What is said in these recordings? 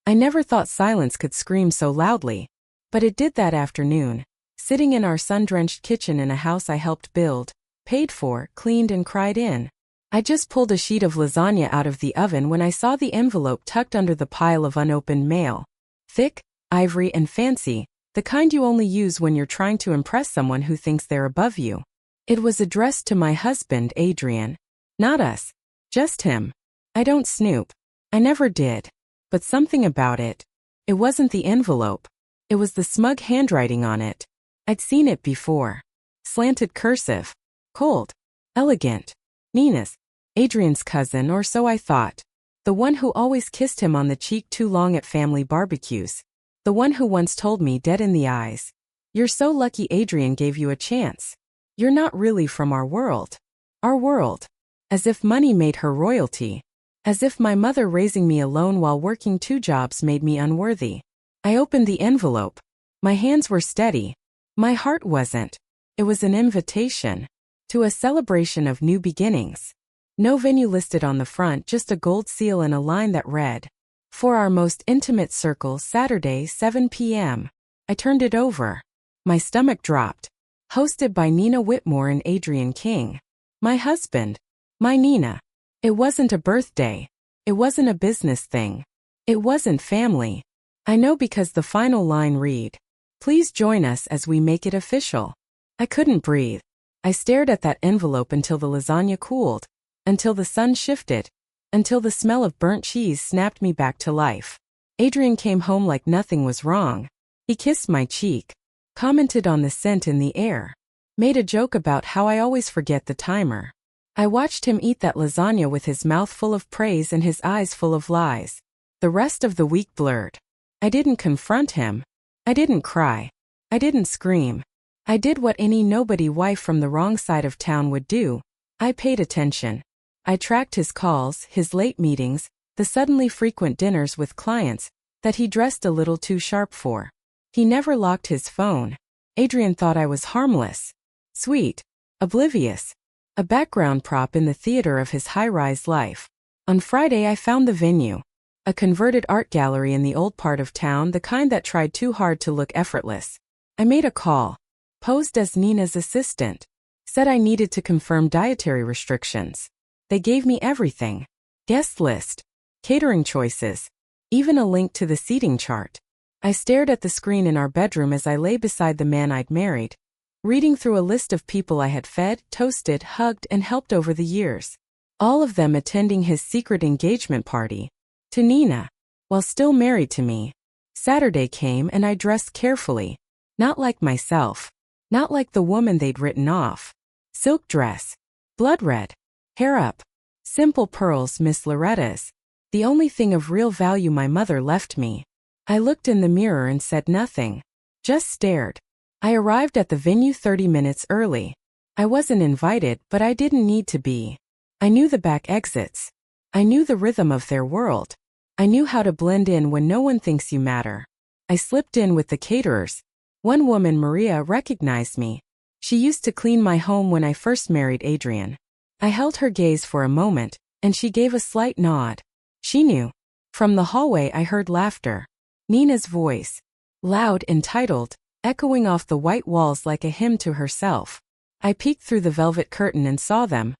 I never thought silence could scream so loudly. But it did that afternoon. Sitting in our sun-drenched kitchen in a house I helped build, paid for, cleaned and cried in. I just pulled a sheet of lasagna out of the oven when I saw the envelope tucked under the pile of unopened mail. Thick, ivory and fancy, the kind you only use when you're trying to impress someone who thinks they're above you. It was addressed to my husband, Adrian. Not us. Just him. I don't snoop. I never did. But something about it. It wasn't the envelope. It was the smug handwriting on it. I'd seen it before. Slanted cursive. Cold. Elegant. Nina's. Adrian's cousin, or so I thought. The one who always kissed him on the cheek too long at family barbecues. The one who once told me dead in the eyes, "You're so lucky Adrian gave you a chance. You're not really from our world." Our world. As if money made her royalty. As if my mother raising me alone while working 2 jobs made me unworthy. I opened the envelope. My hands were steady. My heart wasn't. It was an invitation. To a celebration of new beginnings. No venue listed on the front, just a gold seal and a line that read, "For our most intimate circle, Saturday, 7 p.m. I turned it over. My stomach dropped. Hosted by Nina Whitmore and Adrian King. My husband. My Nina. It wasn't a birthday. It wasn't a business thing. It wasn't family. I know because the final line read, "Please join us as we make it official." I couldn't breathe. I stared at that envelope until the lasagna cooled. Until the sun shifted. Until the smell of burnt cheese snapped me back to life. Adrian came home like nothing was wrong. He kissed my cheek. Commented on the scent in the air. Made a joke about how I always forget the timer. I watched him eat that lasagna with his mouth full of praise and his eyes full of lies. The rest of the week blurred. I didn't confront him. I didn't cry. I didn't scream. I did what any nobody wife from the wrong side of town would do. I paid attention. I tracked his calls, his late meetings, the suddenly frequent dinners with clients that he dressed a little too sharp for. He never locked his phone. Adrian thought I was harmless. Sweet. Oblivious. A background prop in the theater of his high-rise life. On Friday I found the venue. A converted art gallery in the old part of town, the kind that tried too hard to look effortless. I made a call. Posed as Nina's assistant. Said I needed to confirm dietary restrictions. They gave me everything. Guest list. Catering choices. Even a link to the seating chart. I stared at the screen in our bedroom as I lay beside the man I'd married, reading through a list of people I had fed, toasted, hugged, and helped over the years. All of them attending his secret engagement party. To Nina. While still married to me. Saturday came and I dressed carefully. Not like myself. Not like the woman they'd written off. Silk dress. Blood red. Hair up. Simple pearls, Miss Loretta's. The only thing of real value my mother left me. I looked in the mirror and said nothing. Just stared. I arrived at the venue 30 minutes early. I wasn't invited, but I didn't need to be. I knew the back exits. I knew the rhythm of their world. I knew how to blend in when no one thinks you matter. I slipped in with the caterers. One woman, Maria, recognized me. She used to clean my home when I first married Adrian. I held her gaze for a moment, and she gave a slight nod. She knew. From the hallway I heard laughter. Nina's voice. Loud, entitled, echoing off the white walls like a hymn to herself. I peeked through the velvet curtain and saw them.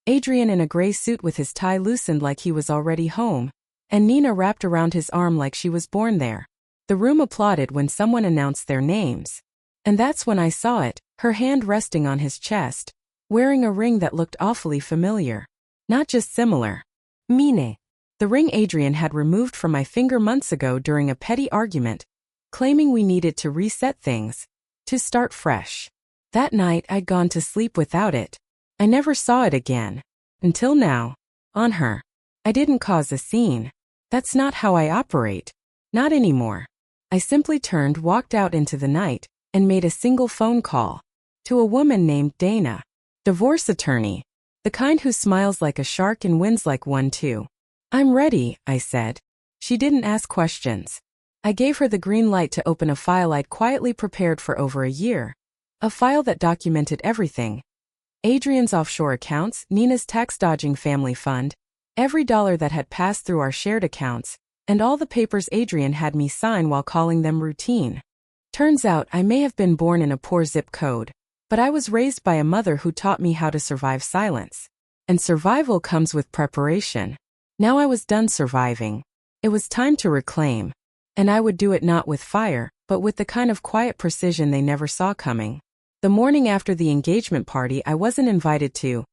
Adrian in a gray suit with his tie loosened like he was already home, and Nina wrapped around his arm like she was born there. The room applauded when someone announced their names. And that's when I saw it, her hand resting on his chest, wearing a ring that looked awfully familiar. Not just similar. Mine. The ring Adrian had removed from my finger months ago during a petty argument, claiming we needed to reset things, to start fresh. That night I'd gone to sleep without it. I never saw it again. Until now. On her. I didn't cause a scene. That's not how I operate. Not anymore. I simply turned, walked out into the night, and made a single phone call. To a woman named Dana. Divorce attorney. The kind who smiles like a shark and wins like one too. I'm ready, I said. She didn't ask questions. I gave her the green light to open a file I'd quietly prepared for over a year. A file that documented everything. Adrian's offshore accounts, Nina's tax-dodging family fund, every dollar that had passed through our shared accounts, and all the papers Adrian had me sign while calling them routine. Turns out I may have been born in a poor zip code, but I was raised by a mother who taught me how to survive silence. And survival comes with preparation. Now I was done surviving. It was time to reclaim. And I would do it not with fire, but with the kind of quiet precision they never saw coming. The morning after the engagement party I wasn't invited to.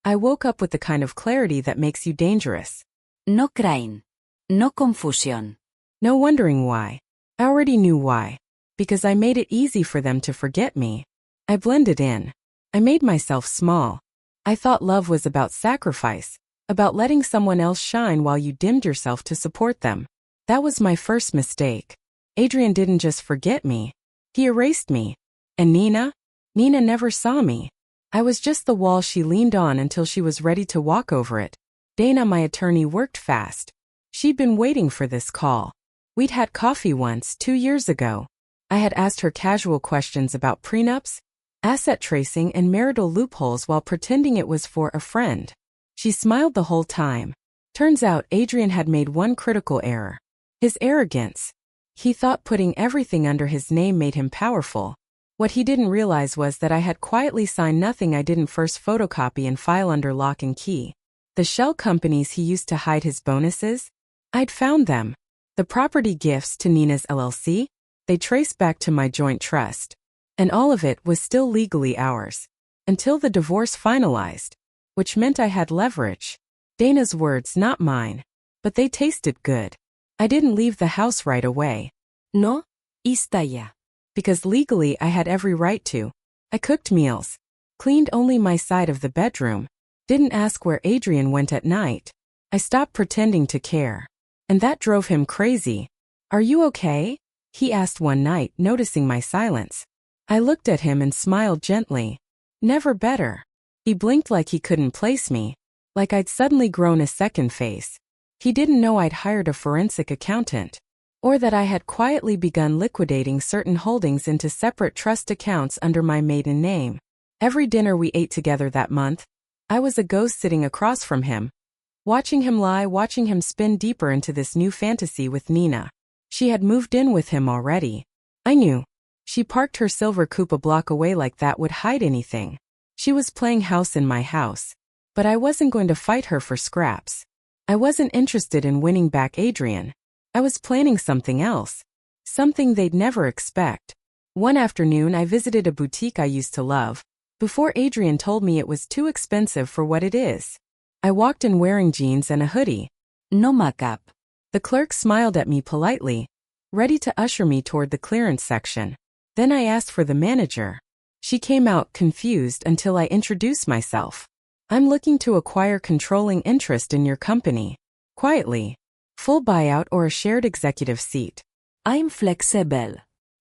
I woke up with the kind of clarity that makes you dangerous. No crying. No confusion. No wondering why. I already knew why. Because I made it easy for them to forget me. I blended in. I made myself small. I thought love was about sacrifice, about letting someone else shine while you dimmed yourself to support them. That was my first mistake. Adrian didn't just forget me. He erased me. And Nina? Nina never saw me. I was just the wall she leaned on until she was ready to walk over it. Dana, my attorney, worked fast. She'd been waiting for this call. We'd had coffee once, 2 years ago. I had asked her casual questions about prenups, asset tracing, and marital loopholes while pretending it was for a friend. She smiled the whole time. Turns out Adrian had made one critical error. His arrogance. He thought putting everything under his name made him powerful. What he didn't realize was that I had quietly signed nothing I didn't first photocopy and file under lock and key. The shell companies he used to hide his bonuses? I'd found them. The property gifts to Nina's LLC? They traced back to my joint trust. And all of it was still legally ours. Until the divorce finalized. Which meant I had leverage. Dana's words, not mine. But they tasted good. I didn't leave the house right away. No, está ya. Because legally I had every right to. I cooked meals. Cleaned only my side of the bedroom. Didn't ask where Adrian went at night. I stopped pretending to care. And that drove him crazy. Are you okay? He asked one night, noticing my silence. I looked at him and smiled gently. Never better. He blinked like he couldn't place me. Like I'd suddenly grown a second face. He didn't know I'd hired a forensic accountant. Or that I had quietly begun liquidating certain holdings into separate trust accounts under my maiden name. Every dinner we ate together that month, I was a ghost sitting across from him. Watching him lie, watching him spin deeper into this new fantasy with Nina. She had moved in with him already. I knew. She parked her silver coupe a block away like that would hide anything. She was playing house in my house. But I wasn't going to fight her for scraps. I wasn't interested in winning back Adrian. I was planning something else. Something they'd never expect. One afternoon I visited a boutique I used to love, before Adrian told me it was too expensive for what it is. I walked in wearing jeans and a hoodie. No makeup. The clerk smiled at me politely, ready to usher me toward the clearance section. Then I asked for the manager. She came out confused until I introduced myself. I'm looking to acquire controlling interest in your company. Quietly. Full buyout or a shared executive seat. I'm flexible.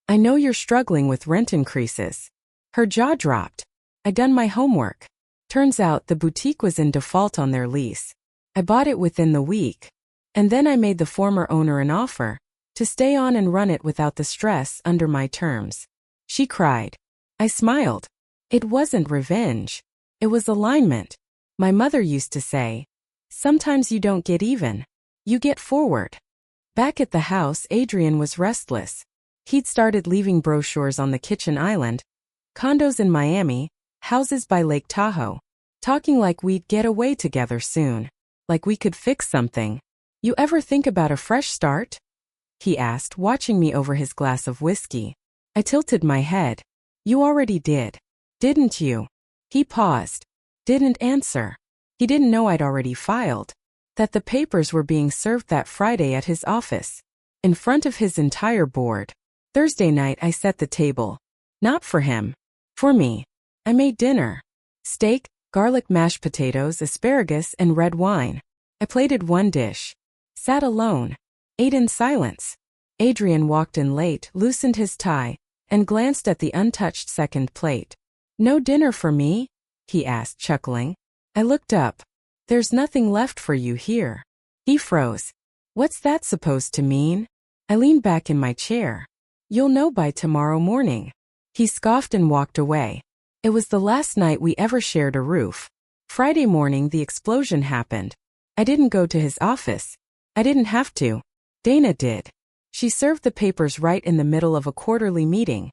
I know you're struggling with rent increases. Her jaw dropped. I'd done my homework. Turns out the boutique was in default on their lease. I bought it within the week. And then I made the former owner an offer to stay on and run it without the stress under my terms. She cried. I smiled. It wasn't revenge. It was alignment. My mother used to say, sometimes you don't get even. You get forward. Back at the house, Adrian was restless. He'd started leaving brochures on the kitchen island, condos in Miami, houses by Lake Tahoe, talking like we'd get away together soon, like we could fix something. You ever think about a fresh start? He asked, watching me over his glass of whiskey. I tilted my head. You already did. Didn't you? He paused. Didn't answer. He didn't know I'd already filed. That the papers were being served that Friday at his office, in front of his entire board. Thursday night I set the table. Not for him. For me. I made dinner. Steak, garlic mashed potatoes, asparagus, and red wine. I plated one dish. Sat alone. Ate in silence. Adrian walked in late, loosened his tie, and glanced at the untouched second plate. No dinner for me? He asked, chuckling. I looked up. There's nothing left for you here. He froze. What's that supposed to mean? I leaned back in my chair. You'll know by tomorrow morning. He scoffed and walked away. It was the last night we ever shared a roof. Friday morning the explosion happened. I didn't go to his office. I didn't have to. Dana did. She served the papers right in the middle of a quarterly meeting.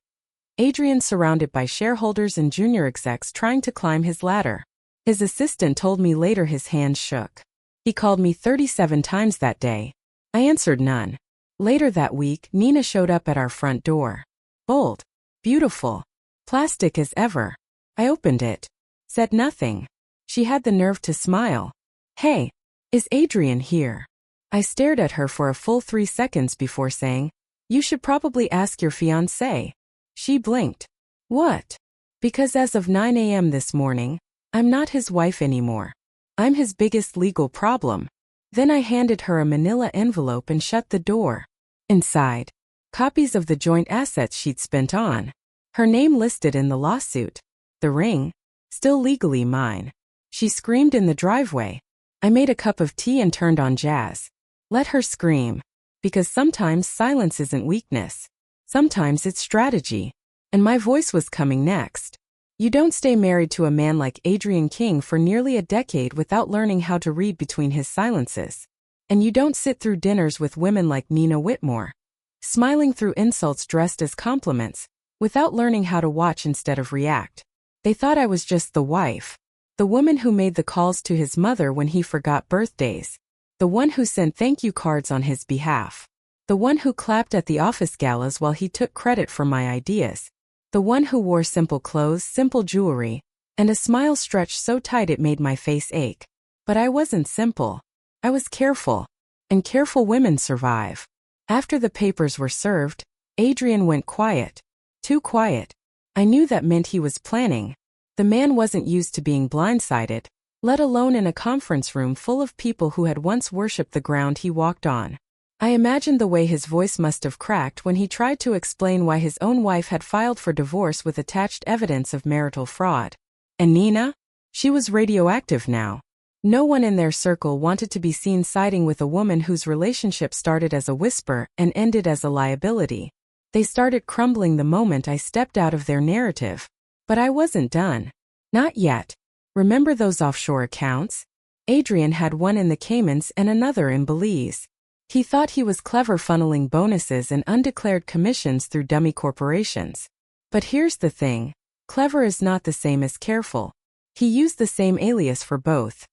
Adrian surrounded by shareholders and junior execs trying to climb his ladder. His assistant told me later his hands shook. He called me 37 times that day. I answered none. Later that week, Nina showed up at our front door. Bold. Beautiful. Plastic as ever. I opened it. Said nothing. She had the nerve to smile. Hey, is Adrian here? I stared at her for a full 3 seconds before saying, you should probably ask your fiancé. She blinked. What? Because as of 9 a.m. this morning, I'm not his wife anymore. I'm his biggest legal problem. Then I handed her a manila envelope and shut the door. Inside, copies of the joint assets she'd spent on. Her name listed in the lawsuit. The ring, still legally mine. She screamed in the driveway. I made a cup of tea and turned on jazz. Let her scream. Because sometimes silence isn't weakness. Sometimes it's strategy. And my voice was coming next. You don't stay married to a man like Adrian King for nearly a decade without learning how to read between his silences. And you don't sit through dinners with women like Nina Whitmore, smiling through insults dressed as compliments, without learning how to watch instead of react. They thought I was just the wife. The woman who made the calls to his mother when he forgot birthdays. The one who sent thank you cards on his behalf. The one who clapped at the office galas while he took credit for my ideas. The one who wore simple clothes, simple jewelry, and a smile stretched so tight it made my face ache. But I wasn't simple. I was careful. And careful women survive. After the papers were served, Adrian went quiet. Too quiet. I knew that meant he was planning. The man wasn't used to being blindsided, let alone in a conference room full of people who had once worshipped the ground he walked on. I imagined the way his voice must have cracked when he tried to explain why his own wife had filed for divorce with attached evidence of marital fraud. And Nina? She was radioactive now. No one in their circle wanted to be seen siding with a woman whose relationship started as a whisper and ended as a liability. They started crumbling the moment I stepped out of their narrative. But I wasn't done. Not yet. Remember those offshore accounts? Adrian had one in the Caymans and another in Belize. He thought he was clever funneling bonuses and undeclared commissions through dummy corporations. But here's the thing. Clever is not the same as careful. He used the same alias for both.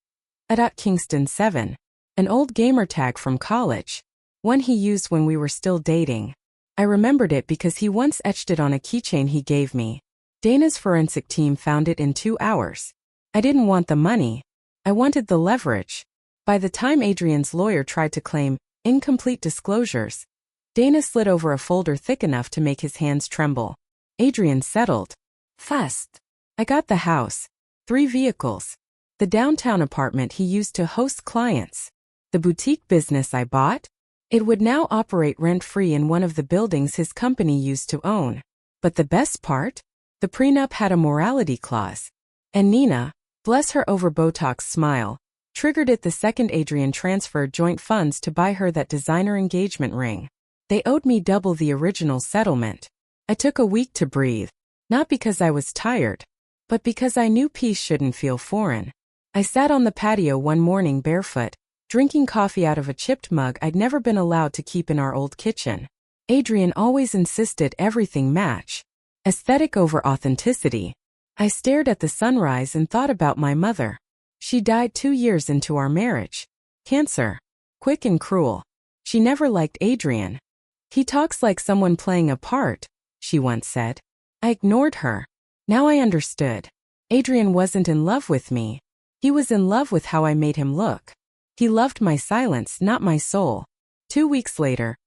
Kingston 7. An old gamer tag from college. One he used when we were still dating. I remembered it because he once etched it on a keychain he gave me. Dana's forensic team found it in 2 hours. I didn't want the money. I wanted the leverage. By the time Adrian's lawyer tried to claim incomplete disclosures, Dana slid over a folder thick enough to make his hands tremble. Adrian settled. Fast. I got the house. 3 vehicles. The downtown apartment he used to host clients. The boutique business I bought. It would now operate rent-free in one of the buildings his company used to own. But the best part? The prenup had a morality clause. And Nina, bless her over Botox smile, triggered it the second Adrian transferred joint funds to buy her that designer engagement ring. They owed me double the original settlement. I took a week to breathe. Not because I was tired, but because I knew peace shouldn't feel foreign. I sat on the patio one morning barefoot, drinking coffee out of a chipped mug I'd never been allowed to keep in our old kitchen. Adrian always insisted everything match. Aesthetic over authenticity. I stared at the sunrise and thought about my mother. She died 2 years into our marriage. Cancer. Quick and cruel. She never liked Adrian. He talks like someone playing a part, she once said. I ignored her. Now I understood. Adrian wasn't in love with me. He was in love with how I made him look. He loved my silence, not my soul. 2 weeks later,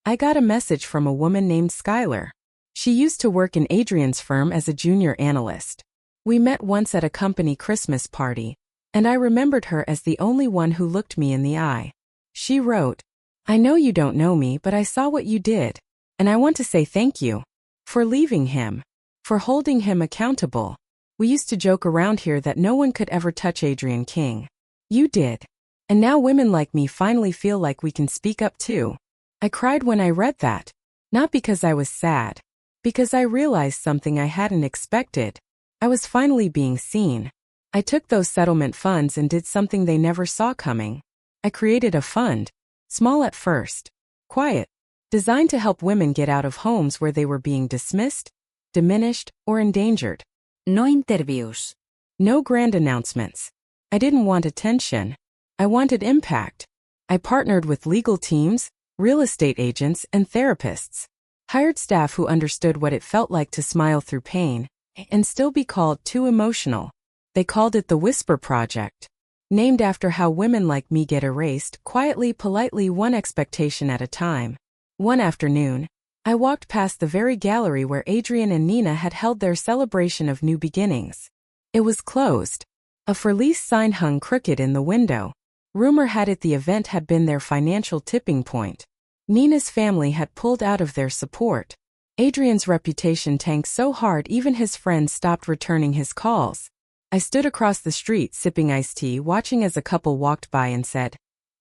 I got a message from a woman named Skylar. She used to work in Adrian's firm as a junior analyst. We met once at a company Christmas party, and I remembered her as the only one who looked me in the eye. She wrote, I know you don't know me, but I saw what you did, and I want to say thank you. For leaving him. For holding him accountable. We used to joke around here that no one could ever touch Adrian King. You did. And now women like me finally feel like we can speak up too. I cried when I read that. Not because I was sad. Because I realized something I hadn't expected. I was finally being seen. I took those settlement funds and did something they never saw coming. I created a fund. Small at first. quiet, designed to help women get out of homes where they were being dismissed, diminished, or endangered. No interviews. No grand announcements. I didn't want attention. I wanted impact. I partnered with legal teams, real estate agents, and therapists. Hired staff who understood what it felt like to smile through pain and still be called too emotional. They called it the Whisper Project, named after how women like me get erased, quietly, politely, one expectation at a time. One afternoon, I walked past the very gallery where Adrian and Nina had held their celebration of new beginnings. It was closed. A for-lease sign hung crooked in the window. Rumor had it the event had been their financial tipping point. Nina's family had pulled out of their support. Adrian's reputation tanked so hard even his friends stopped returning his calls. I stood across the street sipping iced tea, watching as a couple walked by and said,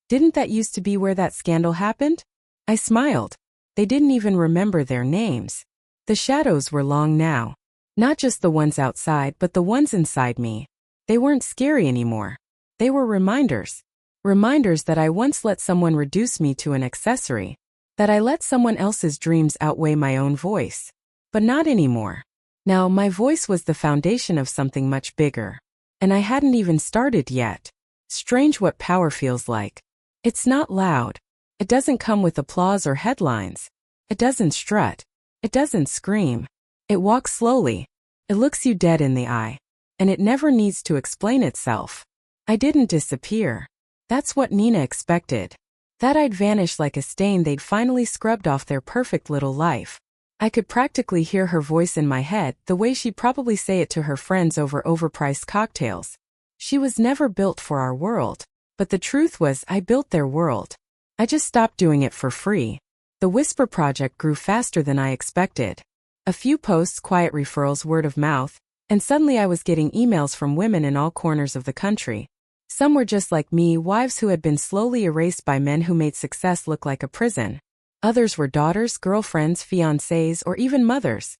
"Didn't that used to be where that scandal happened?" I smiled. They didn't even remember their names. The shadows were long now. Not just the ones outside, but the ones inside me. They weren't scary anymore. They were reminders. Reminders that I once let someone reduce me to an accessory. That I let someone else's dreams outweigh my own voice. But not anymore. Now, my voice was the foundation of something much bigger. And I hadn't even started yet. Strange what power feels like. It's not loud. It doesn't come with applause or headlines. It doesn't strut. It doesn't scream. It walks slowly. It looks you dead in the eye. And it never needs to explain itself. I didn't disappear. That's what Nina expected. That I'd vanish like a stain they'd finally scrubbed off their perfect little life. I could practically hear her voice in my head, the way she'd probably say it to her friends over overpriced cocktails. She was never built for our world. But the truth was, I built their world. I just stopped doing it for free. The Whisper Project grew faster than I expected. A few posts, quiet referrals, word of mouth, and suddenly I was getting emails from women in all corners of the country. Some were just like me, wives who had been slowly erased by men who made success look like a prison. Others were daughters, girlfriends, fiancées, or even mothers.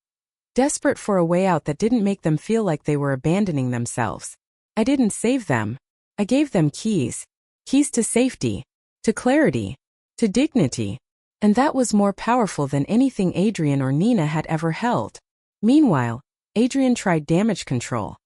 Desperate for a way out that didn't make them feel like they were abandoning themselves. I didn't save them. I gave them keys. Keys to safety. To clarity. To dignity. And that was more powerful than anything Adrian or Nina had ever held. Meanwhile, Adrian tried damage control.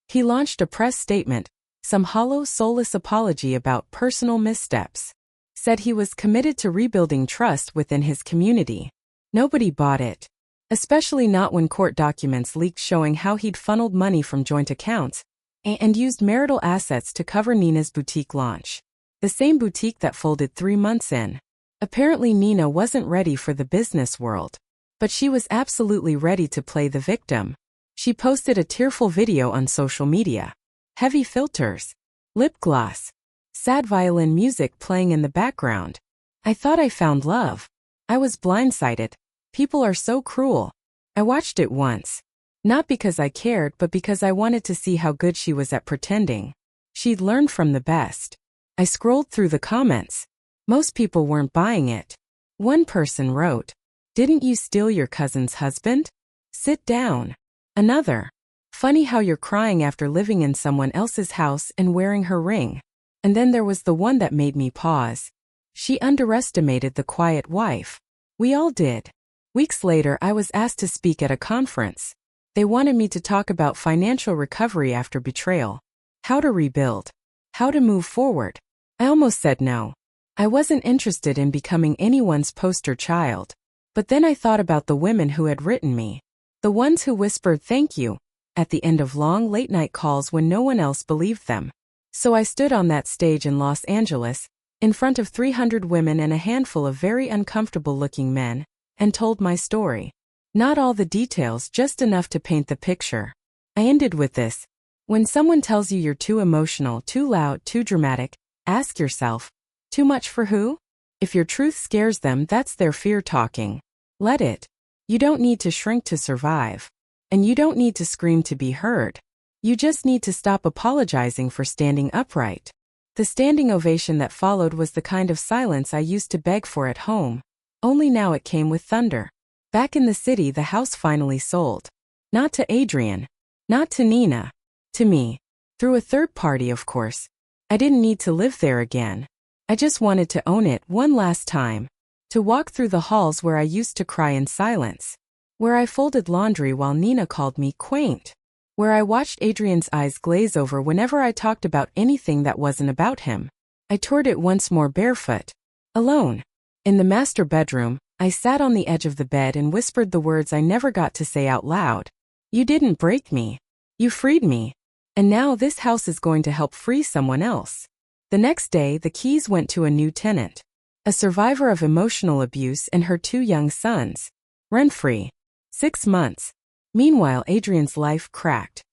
He launched a press statement, some hollow, soulless apology about personal missteps. Said he was committed to rebuilding trust within his community. Nobody bought it. Especially not when court documents leaked showing how he'd funneled money from joint accounts and used marital assets to cover Nina's boutique launch. The same boutique that folded 3 months in. Apparently Nina wasn't ready for the business world. But she was absolutely ready to play the victim. She posted a tearful video on social media. Heavy filters. Lip gloss. Sad violin music playing in the background. I thought I found love. I was blindsided. People are so cruel. I watched it once. Not because I cared, but because I wanted to see how good she was at pretending. She'd learned from the best. I scrolled through the comments. Most people weren't buying it. One person wrote, "Didn't you steal your cousin's husband? Sit down." Another, "Funny how you're crying after living in someone else's house and wearing her ring." And then there was the one that made me pause. She underestimated the quiet wife. We all did. Weeks later, I was asked to speak at a conference. They wanted me to talk about financial recovery after betrayal. How to rebuild. How to move forward. I almost said no. I wasn't interested in becoming anyone's poster child. But then I thought about the women who had written me. The ones who whispered thank you at the end of long late-night calls when no one else believed them. So I stood on that stage in Los Angeles, in front of 300 women and a handful of very uncomfortable-looking men, and told my story. Not all the details, just enough to paint the picture. I ended with this. When someone tells you you're too emotional, too loud, too dramatic, ask yourself, too much for who? If your truth scares them, that's their fear talking. Let it. You don't need to shrink to survive. And you don't need to scream to be heard. You just need to stop apologizing for standing upright. The standing ovation that followed was the kind of silence I used to beg for at home. Only now it came with thunder. Back in the city, the house finally sold. Not to Adrian. Not to Nina. To me. Through a third party, of course. I didn't need to live there again. I just wanted to own it one last time. To walk through the halls where I used to cry in silence. Where I folded laundry while Nina called me quaint. Where I watched Adrian's eyes glaze over whenever I talked about anything that wasn't about him. I toured it once more barefoot. Alone. In the master bedroom, I sat on the edge of the bed and whispered the words I never got to say out loud. You didn't break me. You freed me. And now this house is going to help free someone else. The next day, the keys went to a new tenant. A survivor of emotional abuse and her 2 young sons. Rent-free. 6 months. Meanwhile, Adrian's life cracked.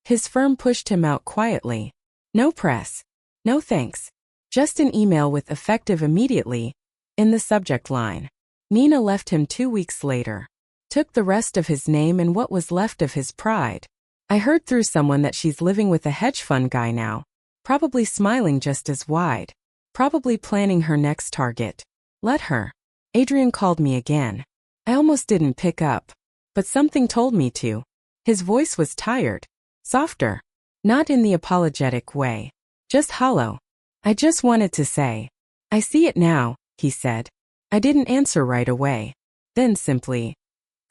His firm pushed him out quietly. No press. No thanks. Just an email with effective immediately in the subject line. Nina left him 2 weeks later. Took the rest of his name and what was left of his pride. I heard through someone that she's living with a hedge fund guy now. Probably smiling just as wide. Probably planning her next target. Let her. Adrian called me again. I almost didn't pick up. But something told me to. His voice was tired. Softer. Not in the apologetic way. Just hollow. I just wanted to say. I see it now, he said. I didn't answer right away. Then simply.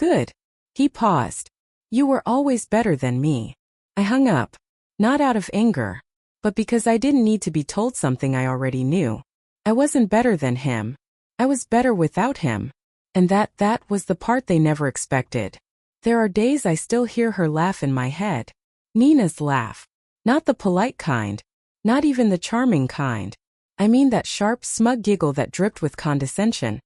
Good. He paused. You were always better than me. I hung up. Not out of anger. But because I didn't need to be told something I already knew. I wasn't better than him. I was better without him. And that was the part they never expected. There are days I still hear her laugh in my head. Nina's laugh. Not the polite kind. Not even the charming kind. I mean that sharp, smug giggle that dripped with condescension.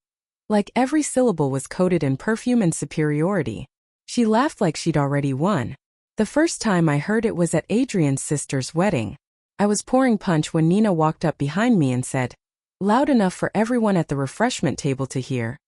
Like every syllable was coated in perfume and superiority. She laughed like she'd already won. The first time I heard it was at Adrian's sister's wedding. I was pouring punch when Nina walked up behind me and said, loud enough for everyone at the refreshment table to hear,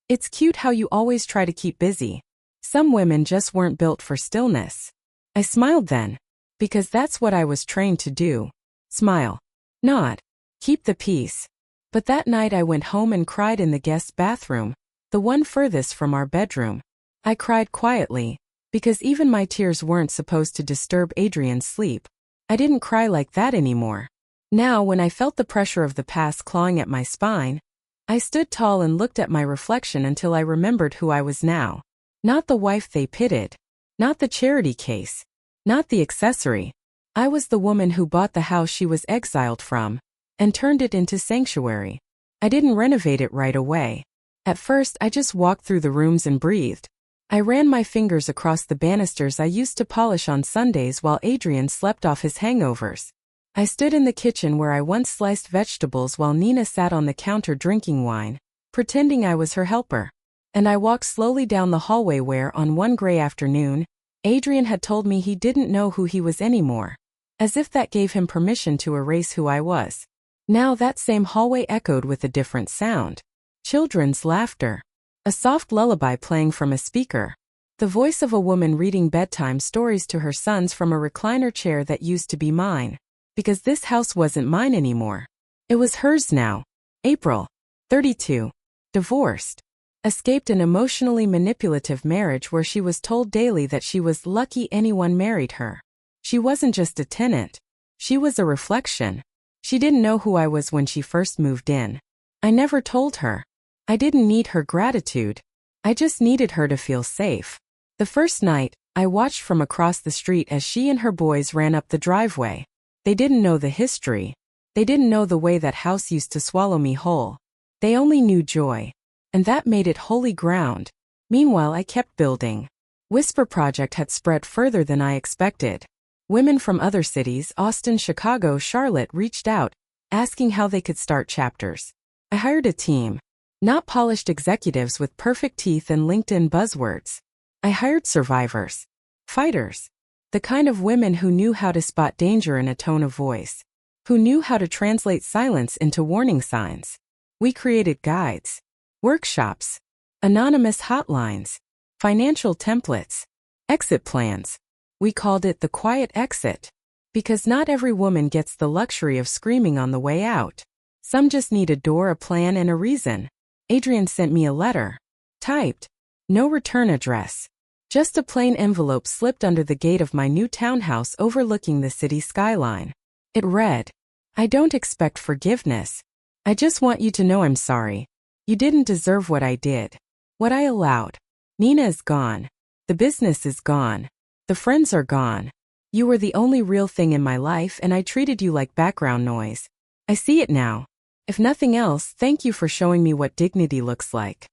"It's cute how you always try to keep busy. Some women just weren't built for stillness." I smiled then. Because that's what I was trained to do. Smile. Nod. Keep the peace. But that night I went home and cried in the guest bathroom, the one furthest from our bedroom. I cried quietly, because even my tears weren't supposed to disturb Adrian's sleep. I didn't cry like that anymore. Now, when I felt the pressure of the past clawing at my spine, I stood tall and looked at my reflection until I remembered who I was now. Not the wife they pitted. Not the charity case. Not the accessory. I was the woman who bought the house she was exiled from and turned it into sanctuary. I didn't renovate it right away. At first, I just walked through the rooms and breathed. I ran my fingers across the banisters I used to polish on Sundays while Adrian slept off his hangovers. I stood in the kitchen where I once sliced vegetables while Nina sat on the counter drinking wine, pretending I was her helper. And I walked slowly down the hallway where, on one gray afternoon, Adrian had told me he didn't know who he was anymore. As if that gave him permission to erase who I was. Now that same hallway echoed with a different sound. Children's laughter. A soft lullaby playing from a speaker. The voice of a woman reading bedtime stories to her sons from a recliner chair that used to be mine. Because this house wasn't mine anymore. It was hers now. April. 32. Divorced. Escaped an emotionally manipulative marriage where she was told daily that she was lucky anyone married her. She wasn't just a tenant. She was a reflection. She didn't know who I was when she first moved in. I never told her. I didn't need her gratitude. I just needed her to feel safe. The first night, I watched from across the street as she and her boys ran up the driveway. They didn't know the history. They didn't know the way that house used to swallow me whole. They only knew joy. And that made it holy ground. Meanwhile, I kept building. Whisper Project had spread further than I expected. Women from other cities, Austin, Chicago, Charlotte, reached out, asking how they could start chapters. I hired a team. Not polished executives with perfect teeth and LinkedIn buzzwords. I hired survivors. Fighters. The kind of women who knew how to spot danger in a tone of voice. Who knew how to translate silence into warning signs. We created guides. Workshops. Anonymous hotlines. Financial templates. Exit plans. We called it the quiet exit. Because not every woman gets the luxury of screaming on the way out. Some just need a door, a plan, and a reason. Adrian sent me a letter. Typed. No return address. Just a plain envelope slipped under the gate of my new townhouse overlooking the city skyline. It read, "I don't expect forgiveness. I just want you to know I'm sorry. You didn't deserve what I did. What I allowed. Nina is gone. The business is gone. The friends are gone. You were the only real thing in my life and I treated you like background noise. I see it now. If nothing else, thank you for showing me what dignity looks like.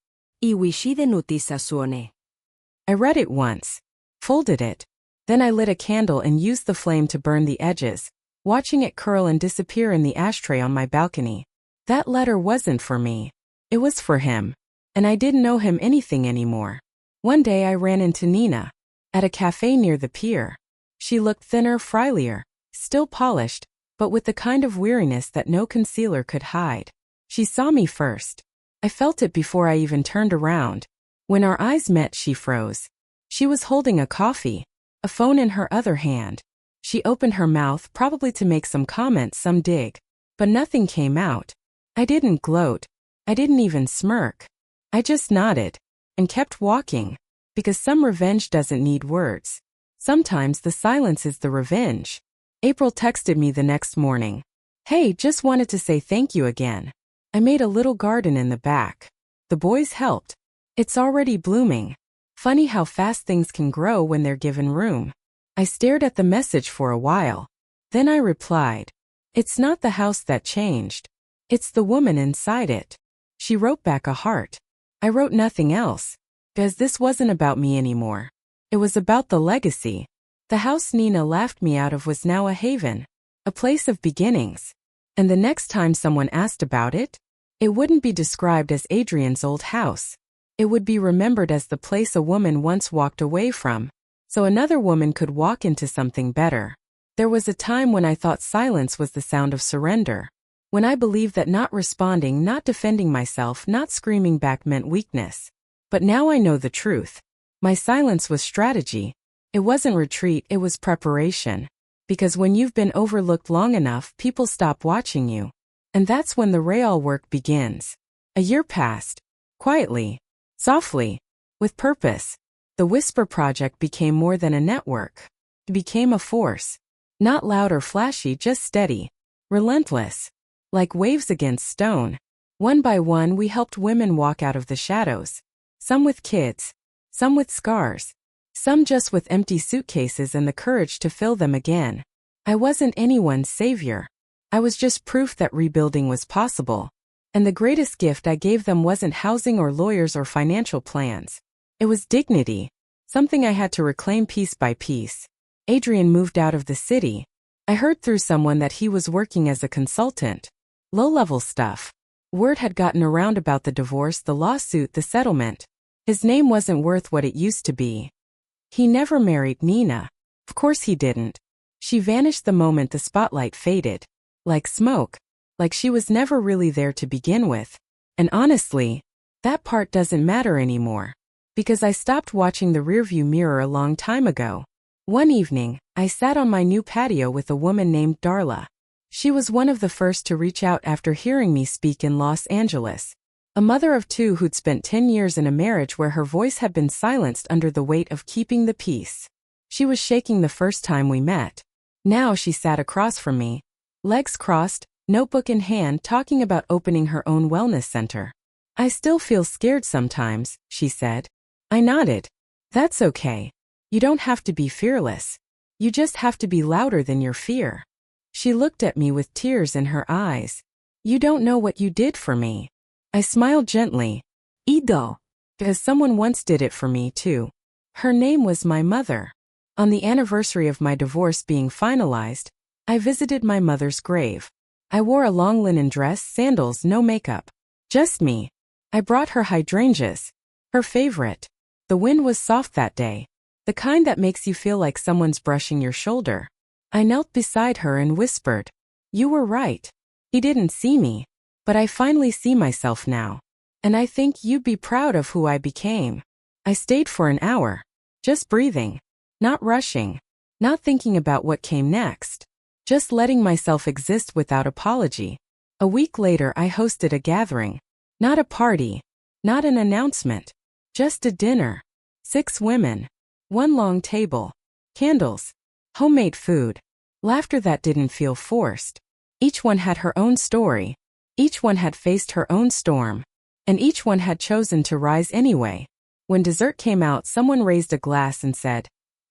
Iwishi de notisa suone. I read it once. Folded it. Then I lit a candle and used the flame to burn the edges, watching it curl and disappear in the ashtray on my balcony. That letter wasn't for me. It was for him. And I didn't owe him anything anymore. One day I ran into Nina. At a cafe near the pier. She looked thinner, frielier, still polished, but with the kind of weariness that no concealer could hide. She saw me first. I felt it before I even turned around. When our eyes met, she froze. She was holding a coffee, a phone in her other hand. She opened her mouth, probably to make some comment, some dig. But nothing came out. I didn't gloat. I didn't even smirk. I just nodded and kept walking, because some revenge doesn't need words. Sometimes the silence is the revenge. April texted me the next morning. Hey, just wanted to say thank you again. I made a little garden in the back. The boys helped. It's already blooming. Funny how fast things can grow when they're given room. I stared at the message for a while. Then I replied. It's not the house that changed. It's the woman inside it. She wrote back a heart. I wrote nothing else. Because this wasn't about me anymore. It was about the legacy. The house Nina laughed me out of was now a haven. A place of beginnings. And the next time someone asked about it, it wouldn't be described as Adrian's old house. It would be remembered as the place a woman once walked away from, so another woman could walk into something better. There was a time when I thought silence was the sound of surrender. When I believed that not responding, not defending myself, not screaming back meant weakness. But now I know the truth. My silence was strategy. It wasn't retreat, it was preparation. Because when you've been overlooked long enough, people stop watching you. And that's when the real work begins. A year passed. Quietly. Softly. With purpose. The Whisper Project became more than a network. It became a force. Not loud or flashy, just steady. Relentless. Like waves against stone. One by one we helped women walk out of the shadows. Some with kids. Some with scars. Some just with empty suitcases and the courage to fill them again. I wasn't anyone's savior. I was just proof that rebuilding was possible. And the greatest gift I gave them wasn't housing or lawyers or financial plans. It was dignity. Something I had to reclaim piece by piece. Adrian moved out of the city. I heard through someone that he was working as a consultant. Low-level stuff. Word had gotten around about the divorce, the lawsuit, the settlement. His name wasn't worth what it used to be. He never married Nina. Of course he didn't. She vanished the moment the spotlight faded. Like smoke. Like she was never really there to begin with. And honestly, that part doesn't matter anymore. Because I stopped watching the rearview mirror a long time ago. One evening, I sat on my new patio with a woman named Darla. She was one of the first to reach out after hearing me speak in Los Angeles. A mother of two who'd spent 10 years in a marriage where her voice had been silenced under the weight of keeping the peace. She was shaking the first time we met. Now she sat across from me, legs crossed, notebook in hand, talking about opening her own wellness center. I still feel scared sometimes, she said. I nodded. That's okay. You don't have to be fearless. You just have to be louder than your fear. She looked at me with tears in her eyes. You don't know what you did for me. I smiled gently. Ido. Because someone once did it for me too. Her name was my mother. On the anniversary of my divorce being finalized, I visited my mother's grave. I wore a long linen dress, sandals, no makeup. Just me. I brought her hydrangeas. Her favorite. The wind was soft that day. The kind that makes you feel like someone's brushing your shoulder. I knelt beside her and whispered. You were right. He didn't see me. But I finally see myself now. And I think you'd be proud of who I became. I stayed for an hour. Just breathing. Not rushing. Not thinking about what came next. Just letting myself exist without apology. A week later I hosted a gathering. Not a party. Not an announcement. Just a dinner. 6 women. 1 long table. Candles. Homemade food. Laughter that didn't feel forced. Each one had her own story. Each one had faced her own storm. And each one had chosen to rise anyway. When dessert came out, someone raised a glass and said,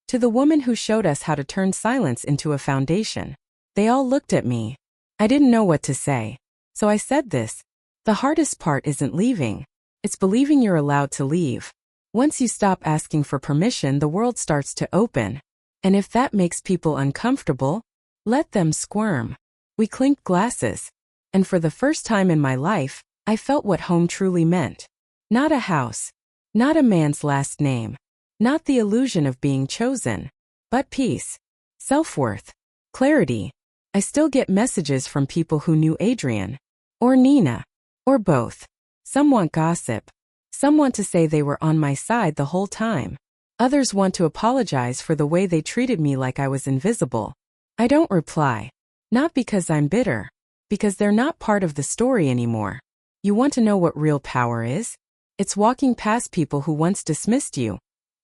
"To the woman who showed us how to turn silence into a foundation." They all looked at me. I didn't know what to say. So I said this: the hardest part isn't leaving. It's believing you're allowed to leave. Once you stop asking for permission, the world starts to open. And if that makes people uncomfortable, let them squirm. We clinked glasses. And for the first time in my life, I felt what home truly meant. Not a house. Not a man's last name. Not the illusion of being chosen. But peace. Self-worth. Clarity. I still get messages from people who knew Adrian. Or Nina. Or both. Some want gossip. Some want to say they were on my side the whole time. Others want to apologize for the way they treated me like I was invisible. I don't reply. Not because I'm bitter. Because they're not part of the story anymore. You want to know what real power is? It's walking past people who once dismissed you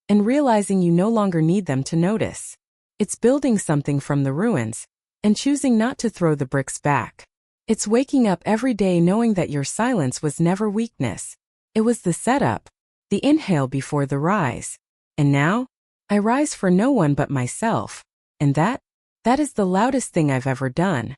and realizing you no longer need them to notice. It's building something from the ruins and choosing not to throw the bricks back. It's waking up every day knowing that your silence was never weakness. It was the setup, the inhale before the rise. And now, I rise for no one but myself. And that is the loudest thing I've ever done.